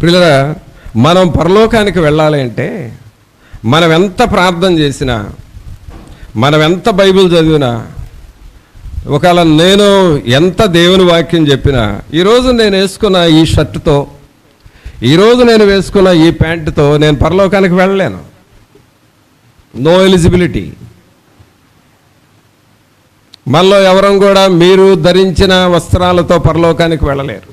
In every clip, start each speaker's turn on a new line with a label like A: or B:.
A: ప్రియులారా, మనం పరలోకానికి వెళ్ళాలి అంటే మనం ఎంత ప్రార్థన చేసినా, మనం ఎంత బైబిల్ చదివినా, ఒకవేళ నేను ఎంత దేవుని వాక్యం చెప్పినా, ఈరోజు నేను వేసుకున్న ఈ షర్టుతో, ఈరోజు నేను వేసుకున్న ఈ ప్యాంటుతో నేను పరలోకానికి వెళ్ళలేను. No eligibility. మనలో ఎవరం కూడా మీరు ధరించిన వస్త్రాలతో పరలోకానికి వెళ్ళలేరు.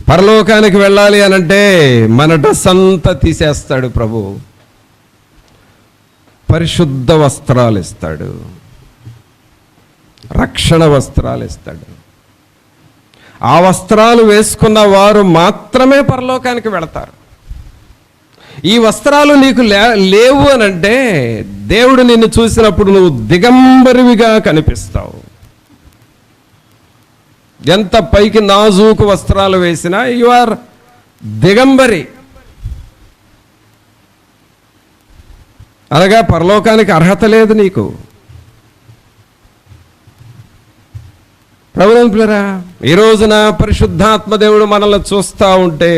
A: పరలోకానికి వెళ్ళాలి అనంటే మన డ్రెస్ అంతా తీసేస్తాడు ప్రభు, పరిశుద్ధ వస్త్రాలు ఇస్తాడు, రక్షణ వస్త్రాలు ఇస్తాడు. ఆ వస్త్రాలు వేసుకున్న వారు మాత్రమే పరలోకానికి వెళతారు. ఈ వస్త్రాలు నీకు లేవు అనంటే దేవుడు నిన్ను చూసినప్పుడు నువ్వు దిగంబరివిగా కనిపిస్తావు. ఎంత పైకి నాజూకు వస్త్రాలు వేసినా యు ఆర్ దిగంబరి. అనగా పరలోకానికి అర్హత లేదు నీకు. ప్రభువురా, ఈ రోజున పరిశుద్ధాత్మ దేవుడు మనల్ని చూస్తూ ఉంటే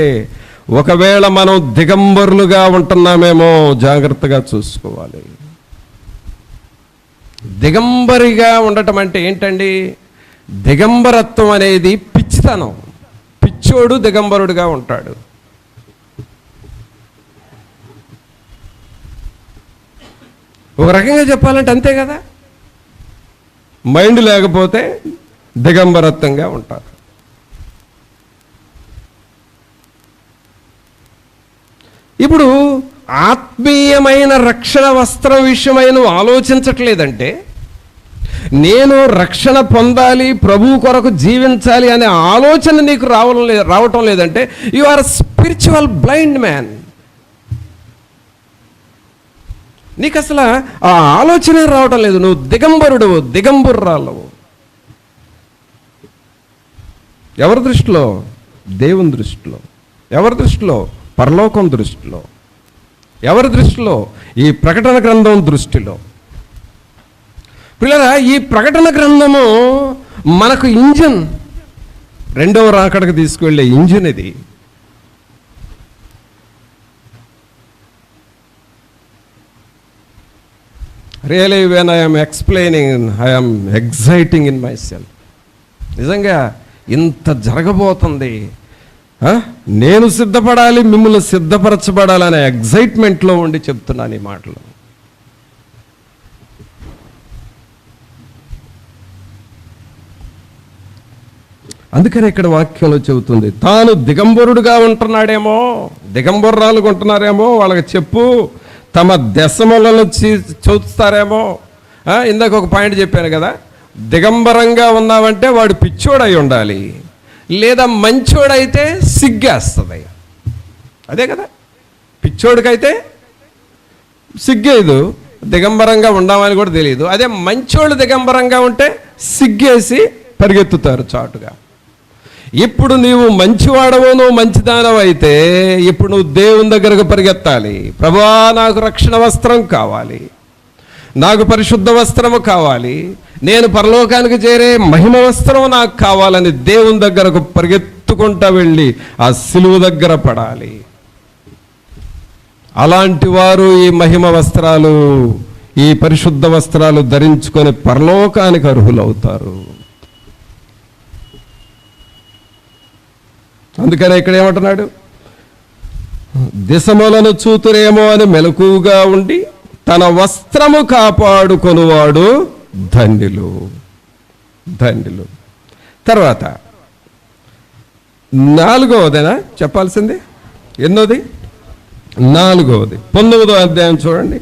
A: ఒకవేళ మనం దిగంబరులుగా ఉంటున్నామేమో జాగ్రత్తగా చూసుకోవాలి. దిగంబరిగా ఉండటం అంటే ఏంటండి? దిగంబరత్వం అనేది పిచ్చితనం. పిచ్చోడు దిగంబరుడుగా ఉంటాడు. ఒక రకంగా చెప్పాలంటే అంతే కదా. మైండ్ లేకపోతే దిగంబరత్వంగా ఉంటారు. ఇప్పుడు ఆత్మీయమైన రక్షణ వస్త్రం విషయమై నువ్వు ఆలోచించట్లేదంటే, నేను రక్షణ పొందాలి, ప్రభు కొరకు జీవించాలి అనే ఆలోచన నీకు రావటం లేదంటే you are spiritual blind man. నీకు అసలు ఆ ఆలోచనే రావటం లేదు. నువ్వు దిగంబరుడువు, దిగంబుర్రాలవు. ఎవరి దృష్టిలో? దేవుని దృష్టిలో. ఎవరి దృష్టిలో? పరలోకం దృష్టిలో. ఎవరి దృష్టిలో? ఈ ప్రకటన గ్రంథం దృష్టిలో. పిల్లరా, ఈ ప్రకటన గ్రంథము మనకు ఇంజిన్, రెండవ రాకడకు తీసుకువెళ్ళే ఇంజిన్ ఇది. Really when I'm explaining I'm exciting in my self. నిజంగా ఇంత జరగబోతుంది, నేను సిద్ధపడాలి, మిమ్మల్ని సిద్ధపరచబడాలనే ఎగ్జైట్మెంట్లో ఉండి చెప్తున్నాను ఈ మాటలు. అందుకని ఇక్కడ వాక్యంలో చెబుతుంది, తాను దిగంబరుడుగా ఉంటున్నాడేమో, దిగంబరురాలుగా ఉంటున్నారేమో, వాళ్ళకి చెప్పు, తమ దశములను చూస్తారేమో. ఇందాక ఒక పాయింట్ చెప్పాను కదా, దిగంబరంగా ఉన్నావంటే వాడు పిచ్చోడై ఉండాలి, లేదా మంచోడైతే సిగ్గేస్తుంది. అదే కదా, పిచ్చోడికైతే సిగ్గేదు, దిగంబరంగా ఉండామని కూడా తెలియదు. అదే మంచోళ్ళు దిగంబరంగా ఉంటే సిగ్గేసి పరిగెత్తుతారు చాటుగా. ఇప్పుడు నీవు మంచివాడవో, నువ్వు మంచిదానవు అయితే ఇప్పుడు నువ్వు దేవుని దగ్గరకు పరిగెత్తాలి. ప్రభువా, నాకు రక్షణ వస్త్రం కావాలి, నాకు పరిశుద్ధ వస్త్రము కావాలి, నేను పరలోకానికి చేరే మహిమ వస్త్రం నాకు కావాలని దేవుని దగ్గరకు పరిగెత్తుకుంటా వెళ్ళి ఆ సిలువ దగ్గర పడాలి. అలాంటి వారు ఈ మహిమ వస్త్రాలు, ఈ పరిశుద్ధ వస్త్రాలు ధరించుకొని పరలోకానికి అర్హులవుతారు. అందుకనే ఇక్కడ ఏమంటున్నాడు? దిశములను చూతురేమో అని మెలకుగా ఉండి తన వస్త్రము కాపాడుకొనువాడు ధన్యులు, ధన్యులు. తర్వాత నాలుగవదేనా చెప్పాల్సింది? ఎన్నోది? నాలుగవది. 19వ అధ్యాయం చూడండి.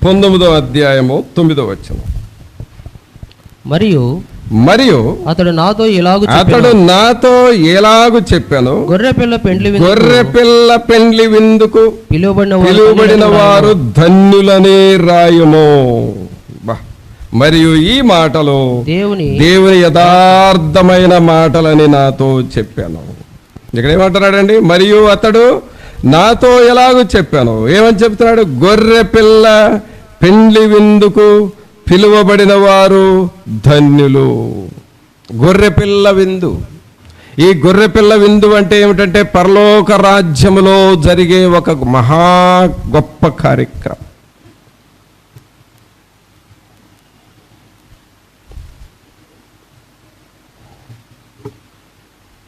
A: 19వ అధ్యాయము 9వ వచనం. మరియు అతడు నాతో ఎలాగు చెప్పాను, గొర్రెపిల్ల పెండ్లి విందుకు పిలువబడిన వారు ధన్యులనే రాయుము. మరియు ఈ మాటలు దేవుని యథార్థమైన మాటలని నాతో చెప్పాను. ఇక్కడ ఏమంటున్నాడండి? మరియు అతడు నాతో ఎలాగూ చెప్పాను. ఏమని చెప్తున్నాడు? గొర్రెపిల్ల పెండ్లి విందుకు పిలువబడిన వారు ధన్యులు. గొర్రెపిల్ల విందు. ఈ గొర్రెపిల్ల విందు అంటే ఏమిటంటే పరలోక రాజ్యములో జరిగే ఒక మహా గొప్ప కార్యక్రమం.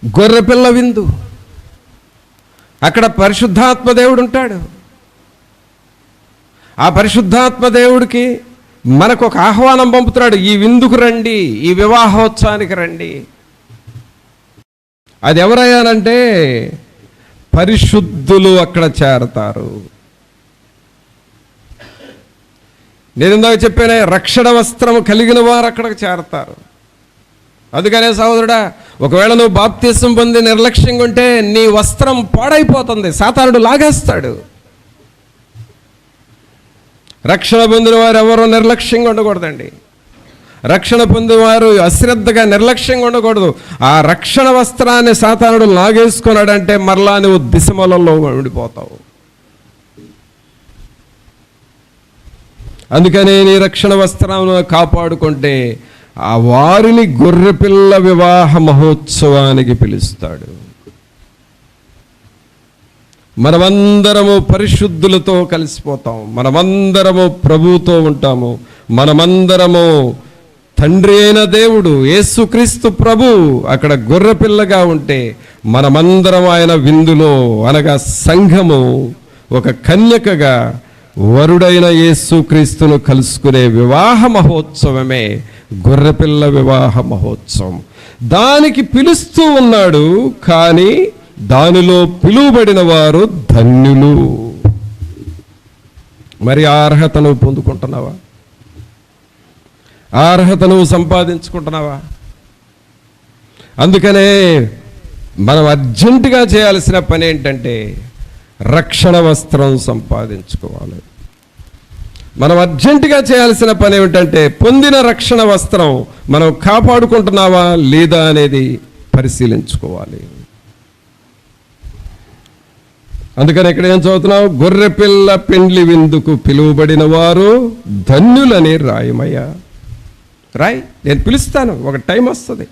A: గొర్రెపిల్ల విందు. అక్కడ పరిశుద్ధాత్మ దేవుడు ఉంటాడు. ఆ పరిశుద్ధాత్మ దేవుడికి మనకు ఒక ఆహ్వానం పంపుతున్నాడు, ఈ విందుకు రండి, ఈ వివాహోత్సవానికి రండి. అది ఎవరయ్యానంటే పరిశుద్ధులు అక్కడ చేరతారు. నేను ఇందాక చెప్పానే, రక్షణ వస్త్రము కలిగిన వారు అక్కడికి చేరతారు. అందుకనే సహోదరుడా, ఒకవేళ నువ్వు బాప్తిసం పొంది నిర్లక్ష్యంగా ఉంటే నీ వస్త్రం పాడైపోతుంది, సాతానుడు లాగేస్తాడు. రక్షణ పొందిన వారు ఎవరో నిర్లక్ష్యంగా ఉండకూడదండి. రక్షణ పొందినవారు అశ్రద్ధగా నిర్లక్ష్యంగా ఉండకూడదు. ఆ రక్షణ వస్త్రాన్ని సాతానుడు లాగేసుకున్నాడంటే మరలా నువ్వు దిశమలలో ఉండిపోతావు. అందుకనే నీ రక్షణ వస్త్రాలను కాపాడుకుంటే ఆ వారిని గొర్రెపిల్ల వివాహ మహోత్సవానికి పిలుస్తాడు. మనమందరము పరిశుద్ధులతో కలిసిపోతాం, మనమందరము ప్రభువుతో ఉంటాము, మనమందరము తండ్రి అయిన దేవుడు యేసుక్రీస్తు ప్రభు అక్కడ గొర్రెపిల్లగా ఉంటే మనమందరం ఆయన విందులో, అనగా సంఘము ఒక కన్యకగా వరుడైన యేసుక్రీస్తును కలుసుకునే వివాహ మహోత్సవమే గొర్రెపిల్ల వివాహ మహోత్సవం. దానికి పిలుస్తూ ఉన్నాడు, కానీ దానిలో పిలువబడిన వారు ధన్యులు. మరి ఆ అర్హత నువ్వు పొందుకుంటున్నావా? ఆ అర్హత నువ్వు సంపాదించుకుంటున్నావా? అందుకనే మనం అర్జెంటుగా చేయాల్సిన పని ఏంటంటే రక్షణ వస్త్రం సంపాదించుకోవాలి. మనం అర్జెంటుగా చేయాల్సిన పని ఏమిటంటే పొందిన రక్షణ వస్త్రం మనం కాపాడుకుంటున్నావా లేదా అనేది పరిశీలించుకోవాలి. అందుకని ఇక్కడ ఏం చదువుతున్నావు? గొర్రెపిల్ల పెండ్లి విందుకు పిలువబడిన వారు ధన్యులని రాయమయ్యా. రాయ్, నేను పిలుస్తాను. ఒక టైం వస్తుంది.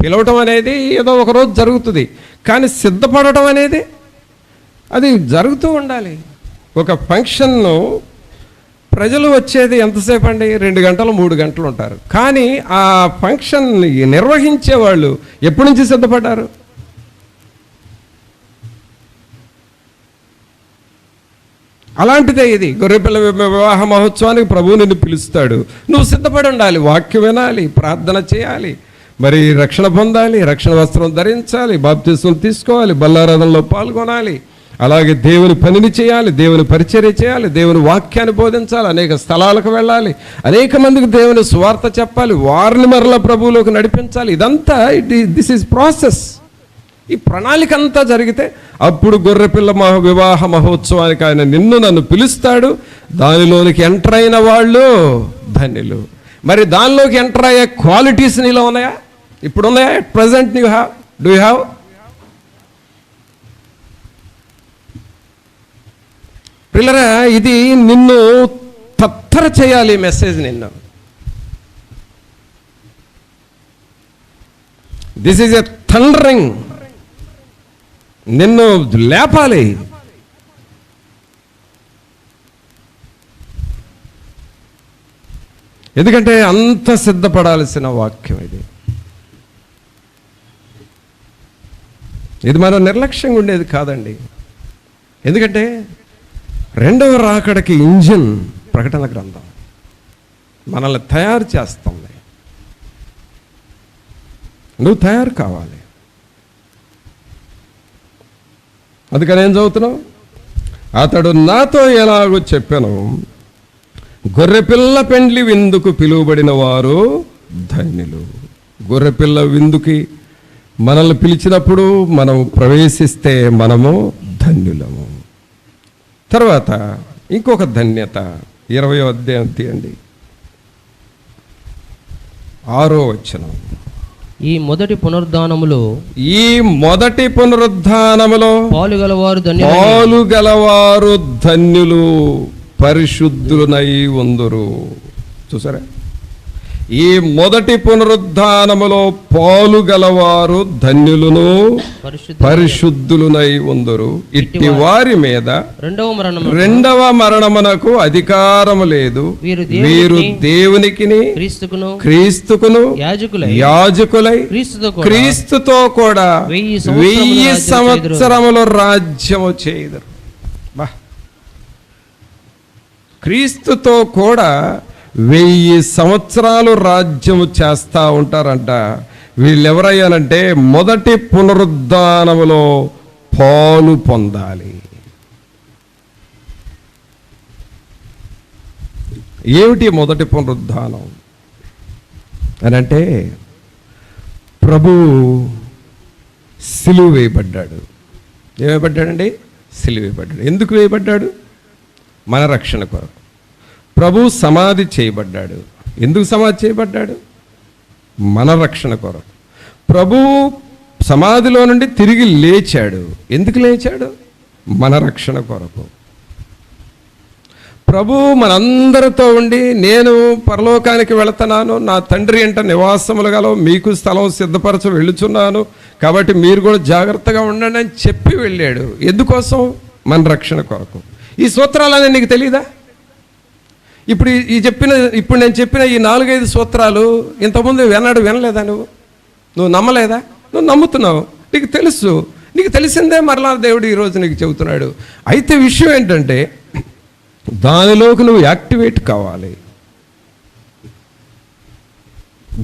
A: పిలవటం అనేది ఏదో ఒకరోజు జరుగుతుంది, కానీ సిద్ధపడటం అనేది అది జరుగుతూ ఉండాలి. ఒక ఫంక్షన్ను ప్రజలు వచ్చేది ఎంతసేపు అండి? 2 గంటలు 3 గంటలు ఉంటారు. కానీ ఆ ఫంక్షన్ నిర్వహించే వాళ్ళు ఎప్పటి నుంచి సిద్ధపడ్డారు? అలాంటిదే ఇది. గొర్రెపిల్ల వివాహ మహోత్సవానికి ప్రభువు నిన్ను పిలుస్తాడు. నువ్వు సిద్ధపడి ఉండాలి, వాక్యం వినాలి, ప్రార్థన చేయాలి, మరి రక్షణ పొందాలి, రక్షణ వస్త్రం ధరించాలి, బాప్తిసం తీసుకోవాలి, బల్లారాధనలో పాల్గొనాలి, అలాగే దేవుని పనిని చేయాలి, దేవుని పరిచర్య చేయాలి, దేవుని వాక్యాన్ని బోధించాలి, అనేక స్థలాలకు వెళ్ళాలి, అనేక మందికి దేవుని సువార్త చెప్పాలి, వారిని మరలా ప్రభువులోకి నడిపించాలి. ఇదంతా దిస్ ఈజ్ ప్రాసెస్. ఈ ప్రణాళిక అంతా జరిగితే అప్పుడు గొర్రెపిల్ల వివాహ మహోత్సవానికి ఆయన నిన్ను నన్ను పిలుస్తాడు. దానిలోనికి ఎంటర్ అయిన వాళ్ళు ధన్యులు. మరి దానిలోకి ఎంటర్ అయ్యే క్వాలిటీస్ నీలో ఉన్నాయా? ఇప్పుడు ఉన్నాయా? At present do you have? పిల్లరా, ఇది నిన్ను తత్తర చేయాలి. మెసేజ్ నిన్ను, దిస్ ఈజ్ ఎ థండరింగ్, నిన్ను లేపాలి. ఎందుకంటే అంత సిద్ధపడాల్సిన వాక్యం ఇది. ఇది మనం నిర్లక్ష్యంగా ఉండేది కాదండి. ఎందుకంటే 2వ రాకడకి ఇంజిన్ ప్రకటన గ్రంథం మనల్ని తయారు చేస్తుంది. నువ్వు తయారు కావాలి. అందుకని ఏం చదువుతున్నావు? అతడు నాతో ఎలాగో చెప్పాను, గొర్రెపిల్ల పెండ్లి విందుకు పిలువబడిన వారు ధన్యులు. గొర్రెపిల్ల విందుకి మనల్ని పిలిచినప్పుడు మనం ప్రవేశిస్తే మనము ధన్యులము. తర్వాత ఇంకొక ధన్యత 20వ అధ్యాయం తీయండి, 6వ వచనం.
B: ఈ మొదటి పునరుద్ధానములో
A: పాలుగలవారు ధన్యులు, పరిశుద్ధులనై ఉందురు. చూసారా? ఈ మొదటి పునరుద్ధానములో పాలు గలవారు ధన్యులను పరిశుద్ధులునై ఉందరు. ఇట్టి వారి మీద రెండవ మరణమునకు అధికారము లేదు. వీరు దేవునికిని క్రీస్తుకును యాజకులై క్రీస్తుతో కూడా 1000 సంవత్సరములు రాజ్యము చేయుదురు. క్రీస్తుతో కూడా 1000 సంవత్సరాలు రాజ్యము చేస్తూ ఉంటారంట. వీళ్ళెవరయ్యానంటే మొదటి పునరుద్ధానములో పాలు పొందాలి. ఏమిటి మొదటి పునరుద్ధానం అని అంటే, ప్రభువు సిలువ వేయబడ్డాడు. ఏమైపడ్డాడండి? సిలువ వేయబడ్డాడు. ఎందుకు వేయబడ్డాడు? మన రక్షణ కొరకు. ప్రభు సమాధి చేయబడ్డాడు. ఎందుకు సమాధి చేయబడ్డాడు? మన రక్షణ కొరకు. ప్రభు సమాధిలో నుండి తిరిగి లేచాడు. ఎందుకు లేచాడు? మన రక్షణ కొరకు. ప్రభు మనందరితో ఉండి, నేను పరలోకానికి వెళుతున్నాను, నా తండ్రి ఎంట నివాసములు గలవు, మీకు స్థలం సిద్ధపరచ వెళ్ళుచున్నాను, కాబట్టి మీరు కూడా జాగ్రత్తగా ఉండండి అని చెప్పి వెళ్ళాడు. ఎందుకోసం? మన రక్షణ కొరకు. ఈ సూత్రాలనే నీకు తెలీదా? ఇప్పుడు నేను చెప్పిన ఈ 4-5 సూత్రాలు ఇంతకుముందు వినలేదా? నువ్వు నమ్మలేదా? నువ్వు నమ్ముతున్నావు. నీకు తెలుసు. నీకు తెలిసిందే మరలా దేవుడు ఈరోజు నీకు చెబుతున్నాడు. అయితే విషయం ఏంటంటే, దానిలోకి నువ్వు యాక్టివేట్ కావాలి,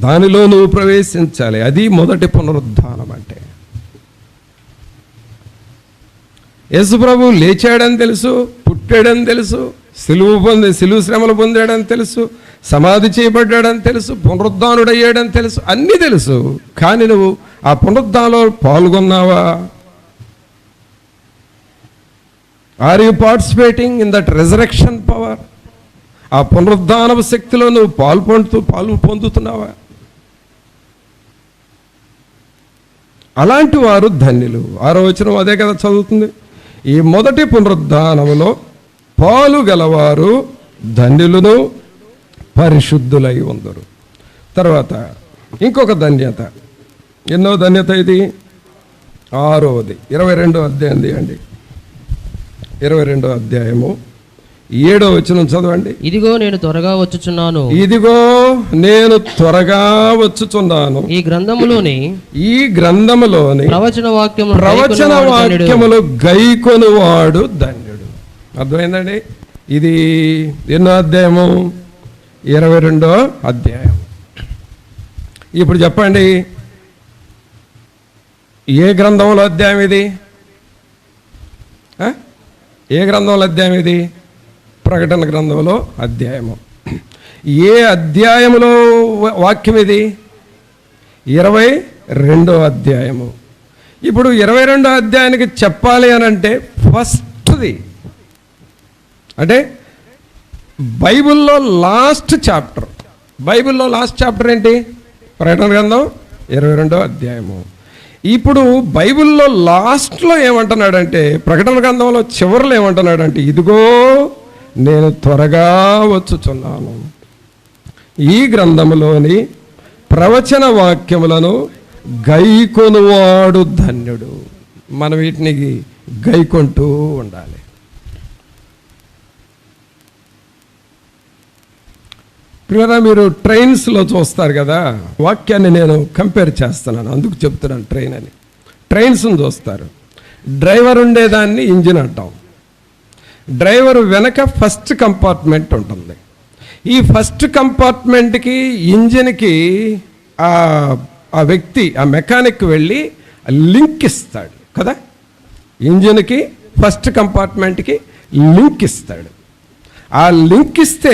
A: దానిలో నువ్వు ప్రవేశించాలి. అది మొదటి పునరుద్ధానం అంటే. యేసు ప్రభు లేచాడని తెలుసు, పుట్టాడని తెలుసు, సిలువ శ్రమలు పొందాడని తెలుసు, సమాధి చేయబడ్డాడని తెలుసు, పునరుద్ధానుడయ్యాడని తెలుసు, అన్నీ తెలుసు. కానీ నువ్వు ఆ పునరుద్ధానంలో పాల్గొన్నావా? Are you participating in that resurrection power? ఆ పునరుద్ధానపు శక్తిలో నువ్వు పాలు పొందుతున్నావా? అలాంటి వారు ధన్యులు. 6వ వచనం అదే కదా చదువుతుంది. ఈ మొదటి పునరుద్ధానములో పాలు గలవారు ధన్యులను పరిశుద్ధులై ఉందరు. తర్వాత ఇంకొక ధన్యత. ఎన్నో ధన్యత ఇది? 6వది. 22వ అధ్యాయం తీయండి. 22వ అధ్యాయము 7వ వచనం చదవండి.
B: ఇదిగో నేను త్వరగా వచ్చుచున్నాను.
A: ఇదిగో నేను త్వరగా వచ్చుచున్నాను.
B: ఈ గ్రంథములోని ప్రవచన
A: వాక్యములు గైకొనువాడు ధన్యుడు. అర్థమైందండి? ఇది ఎన్నో అధ్యాయము? 22వ అధ్యాయం. ఇప్పుడు చెప్పండి, ఏ గ్రంథంలో అధ్యాయం ఇది? ఏ గ్రంథంలో అధ్యాయం ఇది? ప్రకటన గ్రంథంలో అధ్యాయము. ఏ అధ్యాయములో వాక్యం ఇది? 22వ అధ్యాయము. ఇప్పుడు 22వ అధ్యాయానికి చెప్పాలి అని అంటే ఫస్ట్ది అంటే బైబిల్లో లాస్ట్ చాప్టర్. బైబిల్లో లాస్ట్ చాప్టర్ ఏంటి? ప్రకటన గ్రంథం 22వ అధ్యాయము. ఇప్పుడు బైబిల్లో లాస్ట్లో ఏమంటున్నాడంటే, ప్రకటన గ్రంథంలో చివరిలో ఏమంటున్నాడంటే, ఇదిగో నేను త్వరగా వచ్చుచున్నాను. ఈ గ్రంథములోని ప్రవచన వాక్యములను గైకొనువాడు ధన్యుడు. మనం వీటిని గైకొంటూ ఉండాలి. ప్రియరా, మీరు ట్రైన్స్లో చూస్తారు కదా, వాక్యాన్ని నేను కంపేర్ చేస్తున్నాను, అందుకు చెప్తున్నాను ట్రైన్ అని. ట్రైన్స్ని చూస్తారు. డ్రైవర్ ఉండేదాన్ని ఇంజిన్ అంటాం. డ్రైవర్ వెనక ఫస్ట్ కంపార్ట్మెంట్ ఉంటుంది. ఈ ఫస్ట్ కంపార్ట్మెంట్కి ఇంజిన్కి ఆ వ్యక్తి, ఆ మెకానిక్ వెళ్ళి లింక్ ఇస్తాడు కదా. ఇంజిన్కి ఫస్ట్ కంపార్ట్మెంట్కి లింక్ ఇస్తాడు. ఆ లింక్ ఇస్తే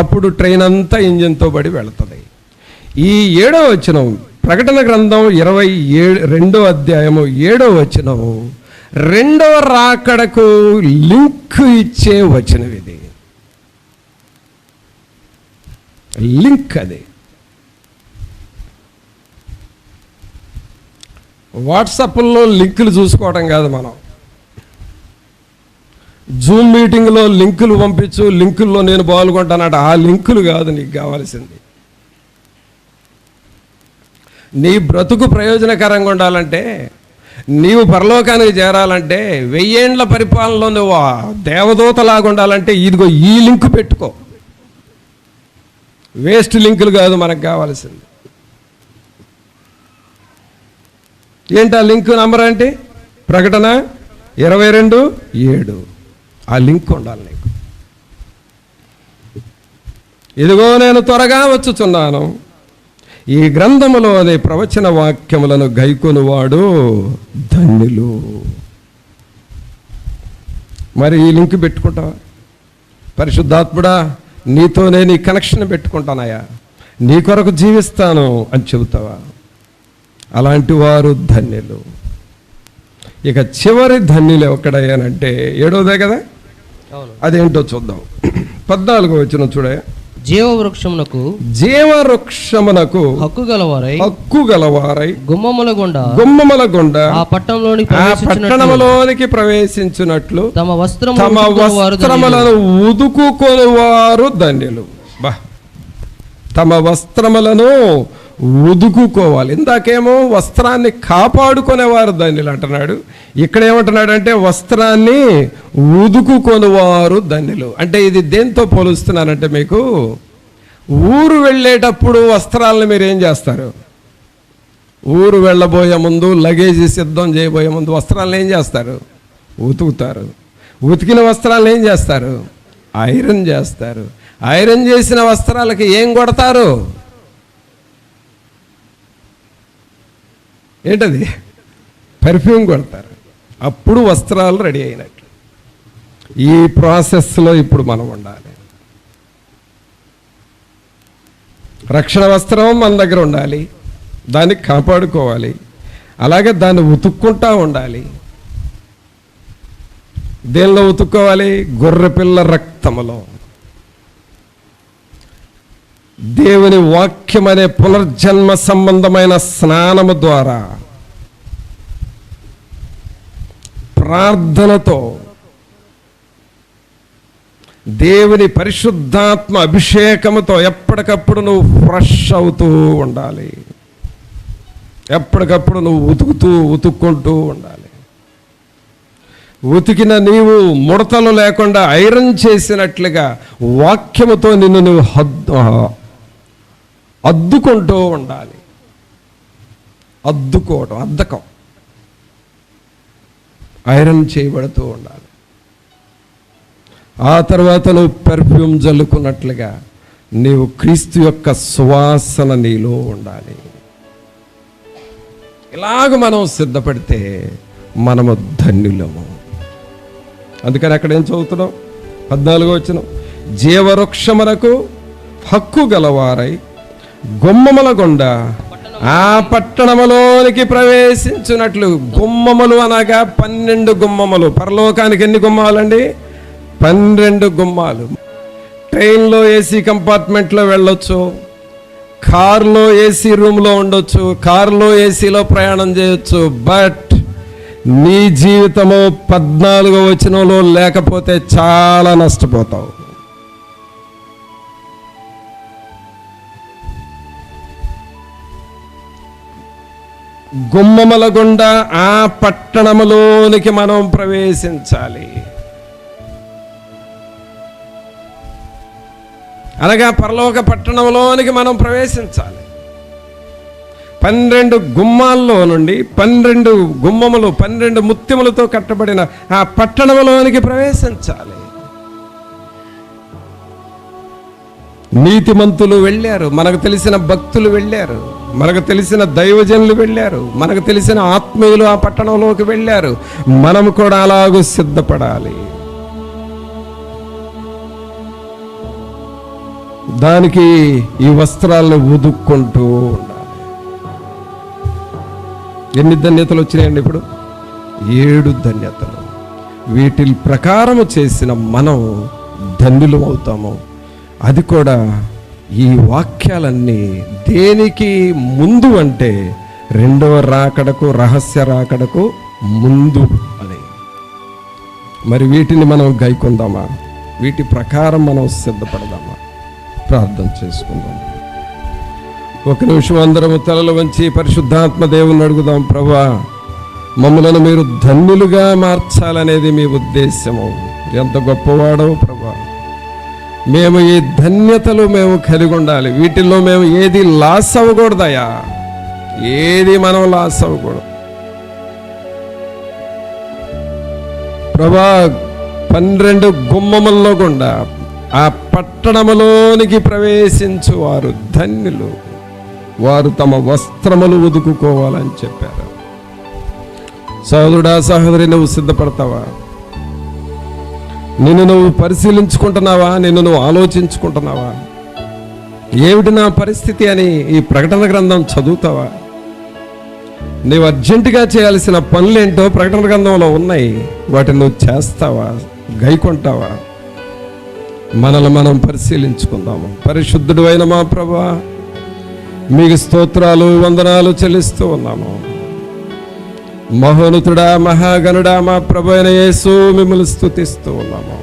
A: అప్పుడు ట్రైన్ అంతా ఇంజిన్తో పడి వెళుతుంది. ఈ 7వ వచనం, ప్రకటన గ్రంథం 22వ అధ్యాయము 7వ వచనం, రెండవ రాకడకు లింక్ ఇచ్చే వచనం ఇది. లింక్ అది. వాట్సాప్లో లింకులు చూసుకోవడం కాదు మనం. జూమ్ మీటింగ్లో లింకులు పంపించు, లింకుల్లో నేను పాల్గొంటానట. ఆ లింకులు కాదు నీకు కావాల్సింది. నీ బ్రతుకు ప్రయోజనకరంగా ఉండాలంటే, నీవు పరలోకానికి చేరాలంటే, 1000 ఏండ్ల పరిపాలనలో నువ్వు దేవదూతలాగా ఉండాలంటే ఇదిగో ఈ లింక్ పెట్టుకో. వేస్ట్ లింకులు కాదు మనకు కావాల్సింది. ఏంటి ఆ లింక్ నంబర్ అంటే? ప్రకటన 22:7. ఆ లింక్ ఉండాలి నీకు. ఇదిగో నేను త్వరగా వచ్చుచున్నాను, ఈ గ్రంథములోని ప్రవచన వాక్యములను గైకొనువాడు ధన్యులు. మరి ఈ లింక్ పెట్టుకుంటావా? పరిశుద్ధాత్ముడా, నీతోనే నీ కనెక్షన్ పెట్టుకుంటానయ్యా, నీ కొరకు జీవిస్తాను అని చెబుతావా? అలాంటి వారు ధన్యులు. ఇక చివరి ధన్యులు ఎక్కడయ్యానంటే 7వదే కదా, అదేంటో చూద్దాం. 14వ వచనం చూడే.
B: జీవవృక్షమునకు హక్కు గలవారై గుమ్మముల గుండా ఆ పట్టణంలోనికి ప్రవేశించినట్లు తమ వస్త్రములను
A: ఉదుకుకొనువారు ధన్యులు. తమ వస్త్రములను ఉదుకుకోవాలి. ఇందాకేమో వస్త్రాన్ని కాపాడుకునేవారు ధన్యులు అంటున్నాడు. ఇక్కడ ఏమంటున్నాడు అంటే వస్త్రాన్ని ఉదుకుకొనువారు ధన్యులు. అంటే ఇది దేంతో పోలుస్తున్నానంటే, మీకు ఊరు వెళ్ళేటప్పుడు వస్త్రాలను మీరు ఏం చేస్తారు? ఊరు వెళ్ళబోయే ముందు, లగేజీ సిద్ధం చేయబోయే ముందు వస్త్రాలను ఏం చేస్తారు? ఉతుకుతారు. ఉతికిన వస్త్రాలను ఏం చేస్తారు? ఐరన్ చేస్తారు. ఐరన్ చేసిన వస్త్రాలకి ఏం కొడతారు? ఏంటది? పెర్ఫ్యూమ్ కొడతారు. అప్పుడు వస్త్రాలు రెడీ అయినట్లు. ఈ ప్రాసెస్లో ఇప్పుడు మనం ఉండాలి. రక్షణ వస్త్రం మన దగ్గర ఉండాలి, దాన్ని కాపాడుకోవాలి, అలాగే దాన్ని ఉతుక్కుంటా ఉండాలి. దేనిలో ఉతుక్కోవాలి? గొర్రెపిల్ల రక్తములో, దేవుని వాక్యం అనే పునర్జన్మ సంబంధమైన స్నానము ద్వారా, ప్రార్థనతో, దేవుని పరిశుద్ధాత్మ అభిషేకముతో ఎప్పటికప్పుడు నువ్వు ఫ్రెష్ అవుతూ ఉండాలి. ఎప్పటికప్పుడు నువ్వు ఉతుక్కుంటూ ఉండాలి. ఉతికిన నీవు ముడతలు లేకుండా ఐరన్ చేసినట్లుగా వాక్యముతో నిన్ను నువ్వు అద్దుకుంటూ ఉండాలి. అద్దుకోవడం, అద్దకం, ఐరన్ చేయబడుతూ ఉండాలి. ఆ తర్వాత నువ్వు పెర్ఫ్యూమ్ జల్లుకున్నట్లుగా నీవు క్రీస్తు యొక్క సువాసన నీలో ఉండాలి. ఇలాగ మనం సిద్ధపడితే మనము ధన్యులము. అందుకని అక్కడ ఏం చదువుతున్నాం? 14వ వచనం. జీవవృక్షమునకు హక్కు గలవారై గుమ్మముల గుండా ఆ పట్టణములోనికి ప్రవేశించినట్లు. గుమ్మములు అనగా 12 గుమ్మములు. పరలోకానికి ఎన్ని గుమ్మాలండి? 12 గుమ్మాలు. ట్రైన్లో ఏసీ కంపార్ట్మెంట్లో వెళ్ళొచ్చు, కారులో ఏసీ రూమ్లో ఉండొచ్చు, కారులో ఏసీలో ప్రయాణం చేయొచ్చు. బట్ నీ జీవితము 14వ వచనంలో లేకపోతే చాలా నష్టపోతావు. గుమ్మముల గుండా ఆ పట్టణములోనికి మనం ప్రవేశించాలి. అనగా పరలోక పట్టణంలోనికి మనం ప్రవేశించాలి. 12 గుమ్మాల్లో నుండి 12 గుమ్మములు, 12 ముత్యములతో కట్టబడిన ఆ పట్టణంలోనికి ప్రవేశించాలి. నీతిమంతులు వెళ్ళారు, మనకు తెలిసిన భక్తులు వెళ్ళారు, మనకు తెలిసిన దైవజనులు వెళ్ళారు, మనకు తెలిసిన ఆత్మీయులు ఆ పట్టణంలోకి వెళ్ళారు. మనం కూడా అలాగూ సిద్ధపడాలి. దానికి ఈ వస్త్రాలను ఉదుక్కుంటూ ఉండాలి. ఎన్ని ధన్యతలు వచ్చినాయండి ఇప్పుడు? 7 ధన్యతలు. వీటి ప్రకారము చేసిన మనం ధన్యులు అవుతాము. అది కూడా ఈ వాక్యాలన్నీ దేనికి ముందు అంటే 2వ రాకడకు, రహస్య రాకడకు ముందు అని. మరి వీటిని మనం గైకొందామా? వీటి ప్రకారం మనం సిద్ధపడదామా? ప్రార్థన చేసుకుందాం. ఒక నిమిషం అందరము తలలు వంచి పరిశుద్ధాత్మ దేవుని అడుగుదాం. ప్రభా, మమ్మలను మీరు ధన్యులుగా మార్చాలనేది మీ ఉద్దేశము. ఎంత గొప్పవాడవు ప్రభా. మేము ఈ ధన్యతలు మేము కలిగి ఉండాలి. వీటిల్లో మేము ఏది లాస్ అవ్వకూడదయా, ఏది మనం లాస్ అవ్వకూడదు ప్రభా. 12 గుమ్మముల్లో గుండా ఆ పట్టణములోనికి ప్రవేశించు వారు ధన్యులు, వారు తమ వస్త్రములు ఉదుకుకోవాలని చెప్పారు. సహోదరుడా, సహోదరి, నువ్వు సిద్ధపడతావా? నిన్ను నువ్వు పరిశీలించుకుంటున్నావా? నిన్ను నువ్వు ఆలోచించుకుంటున్నావా? ఏమిటి నా పరిస్థితి అని ఈ ప్రకటన గ్రంథం చదువుతావా? నీవు అర్జెంటుగా చేయాల్సిన పనులేంటో ప్రకటన గ్రంథంలో ఉన్నాయి. వాటిని నువ్వు చేస్తావా, గైకొంటావా? మనల్ని మనం పరిశీలించుకుందాము. పరిశుద్ధుడు అయిన మా ప్రభువా, మీకు స్తోత్రాలు, వందనాలు చెల్లిస్తూ ఉన్నాము. మహోన్నతుడా, మహాగణుడా, మా ప్రభు అయిన యేసు, మిమ్మల్ని స్తుతిస్తూ ఉన్నాము.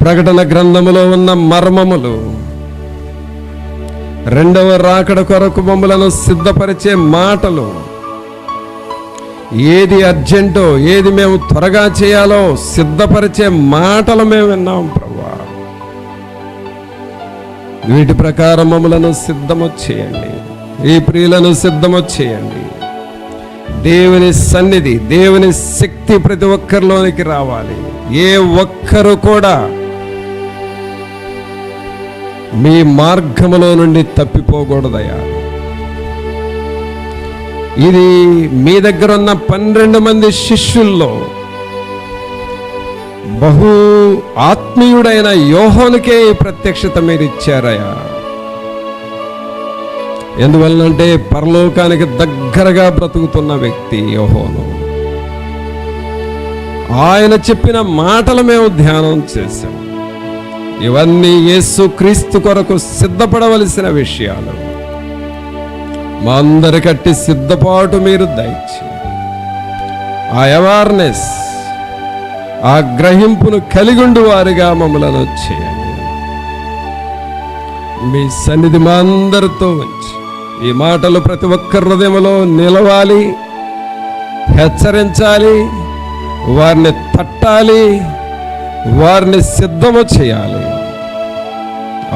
A: ప్రకటన గ్రంథములో ఉన్న మర్మములు, రెండవ రాకడ కొరకు మమ్మలను సిద్ధపరిచే మాటలు, ఏది అర్జెంటో, ఏది మేము త్వరగా చేయాలో సిద్ధపరిచే మాటలు మేము విన్నాం ప్రభువా. వీటి ప్రకారం మమ్మలను సిద్ధము చేయండి. ఈ ప్రియులను సిద్ధము చేయండి. దేవుని సన్నిధి, దేవుని శక్తి ప్రతి ఒక్కరిలోనికి రావాలి. ఏ ఒక్కరు కూడా మీ మార్గములో నుండి తప్పిపోకూడదయా. ఇది మీ దగ్గర ఉన్న 12 మంది శిష్యుల్లో బహు ఆత్మీయుడైన యోహానుకే ఈ ప్రత్యక్షత మీరు ఇచ్చారయ్యా. ఎందువల్లంటే పరలోకానికి దగ్గరగా బ్రతుకుతున్న వ్యక్తి యోహాను. ఆయన చెప్పిన మాటలు మేము ధ్యానం చేశాం. ఇవన్నీ యేసు క్రీస్తు కొరకు సిద్ధపడవలసిన విషయాలు. మా అందరికట్టి సిద్ధపాటు మీరు దయచి ఆ అవేర్నెస్, ఆ గ్రహింపును కలిగుండు వారిగా మమ్మలను చేయండి. మీ సన్నిధి మా అందరితో ఉంచి ఈ మాటలు ప్రతి ఒక్కరి హృదయంలో నిలవాలి, హెచ్చరించాలి, వారిని తట్టాలి, వారిని సిద్ధము చేయాలి.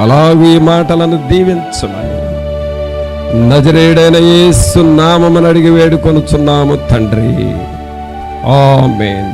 A: అలాగే ఈ మాటలను దీవించమని నజరేయుడైన యేసు నామమున అడిగి వేడుకొనుచున్నాము తండ్రి. ఆమేన్.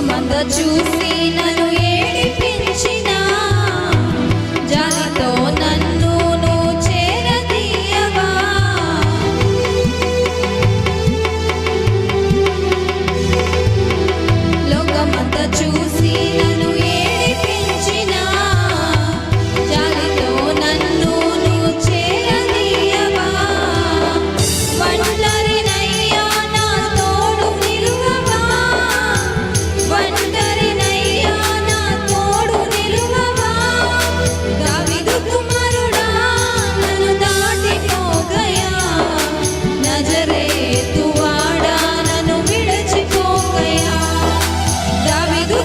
C: లోకమంద చూసి నన్ను ఏడిపించిన జాలితో నన్ను నువ్వు చేరదీయవా. లోకమంద చూసి నన్ను ఏడిపించిన జాలితో నన్ను నువ్వు చేరదీయవా. ఒంటరినయ్యా నా తోడు నిలువవా. ఒంటరినయ్యా నా తోడు నిలువవా. దావీదు కుమారుడా నన్ను దాటిపోగయా. నజరేతు వాడా నన్ను విడిచిపోగయా. దావీదు